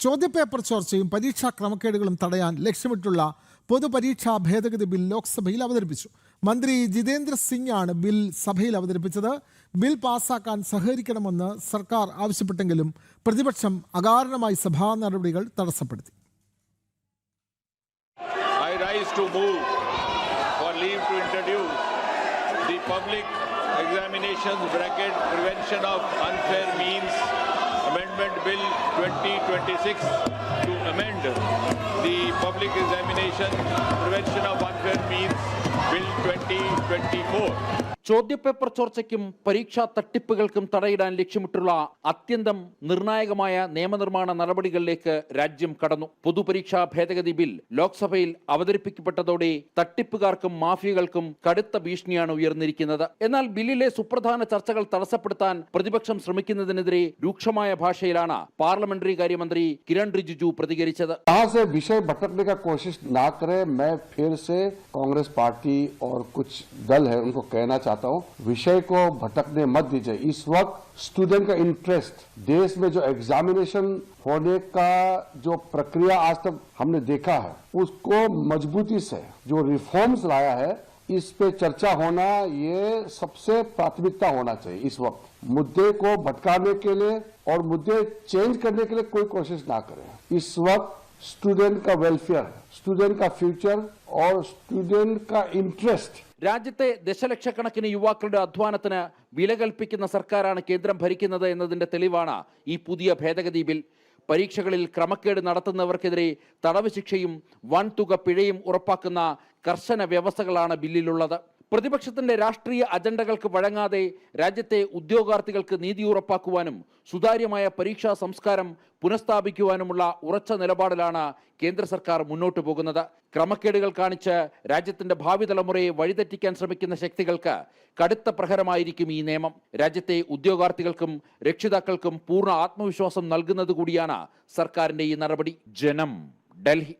ചോദ്യപേപ്പർ ചോർച്ചയും പരീക്ഷാ ക്രമക്കേടുകളും തടയാൻ ലക്ഷ്യമിട്ടുള്ള പൊതുപരീക്ഷാ ഭേദഗതി ബിൽ ലോക്സഭയിൽ അവതരിപ്പിച്ചു. മന്ത്രി ജിതേന്ദ്ര സിംഗ് ആണ് ബിൽ സഭയിൽ അവതരിപ്പിച്ചത്. ബിൽ പാസാക്കാൻ സഹകരിക്കണമെന്ന് സർക്കാർ ആവശ്യപ്പെട്ടെങ്കിലും പ്രതിപക്ഷം അകാരണമായി സഭാ നടപടികൾ തടസ്സപ്പെടുത്തി. Amendment Bill 2026 to amend the Public Examination Prevention of Unfair Means Bill 2024. ചോദ്യപേപ്പർ ചോർച്ചയ്ക്കും പരീക്ഷാ തട്ടിപ്പുകൾക്കും തടയിടാൻ ലക്ഷ്യമിട്ടുള്ള അത്യന്തം നിർണായകമായ നിയമനിർമ്മാണ നടപടികളിലേക്ക് രാജ്യം കടന്നു. പൊതുപരീക്ഷാ ഭേദഗതി ബിൽ ലോക്സഭയിൽ അവതരിപ്പിക്കപ്പെട്ടതോടെ തട്ടിപ്പുകാർക്കും മാഫിയകൾക്കും കടുത്ത ഭീഷണിയാണ് ഉയർന്നിരിക്കുന്നത്. എന്നാൽ ബില്ലിലെ സുപ്രധാന ചർച്ചകൾ തടസ്സപ്പെടുത്താൻ പ്രതിപക്ഷം ശ്രമിക്കുന്നതിനെതിരെ രൂക്ഷമായ ഭാഷയിലാണ് പാർലമെന്ററി കാര്യമന്ത്രി കിരൺ റിജിജു പ്രതികരിച്ചത്. विषय भटकने का कोशिश ना करे, मैं फिर से कांग्रेस पार्टी और कुछ दल है उनको कहना चाहता हूं, विषय को भटकने मत दीजिए. इस वक्त स्टूडेंट का इंटरेस्ट, देश में जो एग्जामिनेशन होने का जो प्रक्रिया आज तक हमने देखा है उसको मजबूती से जो रिफॉर्म्स लाया है इस पे चर्चा होना ये सबसे प्राथमिकता होना चाहिए. इस वक्त मुद्दे को भटकाने के लिए और मुद्दे चेंज करने के लिए कोई कोशिश ना करें. इस वक्त स्टूडेंट का वेलफेयर, स्टूडेंट का फ्यूचर और स्टूडेंट का इंटरेस्ट. രാജ്യത്തെ ദശലക്ഷക്കണക്കിന് യുവാക്കളുടെ അധ്വാനത്തിന് വില കൽപ്പിക്കുന്ന സർക്കാരാണ് കേന്ദ്രം ഭരിക്കുന്നത് എന്നതിന്റെ തെളിവാണ് ഈ പുതിയ ഭേദഗതി ബിൽ. പരീക്ഷകളിൽ ക്രമക്കേട് നടത്തുന്നവർക്കെതിരെ തടവ് ശിക്ഷയും വൻതുക പിഴയും ഉറപ്പാക്കുന്ന കർശന വ്യവസ്ഥകളാണ് ബില്ലിലുള്ളത്. പ്രതിപക്ഷത്തിന്റെ രാഷ്ട്രീയ അജണ്ടകൾക്ക് വഴങ്ങാതെ രാജ്യത്തെ ഉദ്യോഗാർത്ഥികൾക്ക് നീതി ഉറപ്പാക്കുവാനും സുതാര്യമായ പരീക്ഷാ സംസ്കാരം പുനഃസ്ഥാപിക്കുവാനുമുള്ള ഉറച്ച നിലപാടിലാണ് കേന്ദ്ര സർക്കാർ മുന്നോട്ടു പോകുന്നത്. ക്രമക്കേടുകൾ കാണിച്ച് രാജ്യത്തിന്റെ ഭാവി തലമുറയെ വഴിതെറ്റിക്കാൻ ശ്രമിക്കുന്ന ശക്തികൾക്ക് കടുത്ത പ്രഹരമായിരിക്കും ഈ നിയമം. രാജ്യത്തെ ഉദ്യോഗാർത്ഥികൾക്കും രക്ഷിതാക്കൾക്കും പൂർണ്ണ ആത്മവിശ്വാസം നൽകുന്നത് കൂടിയാണ് സർക്കാരിന്റെ ഈ നടപടി. ജനം, ഡൽഹി.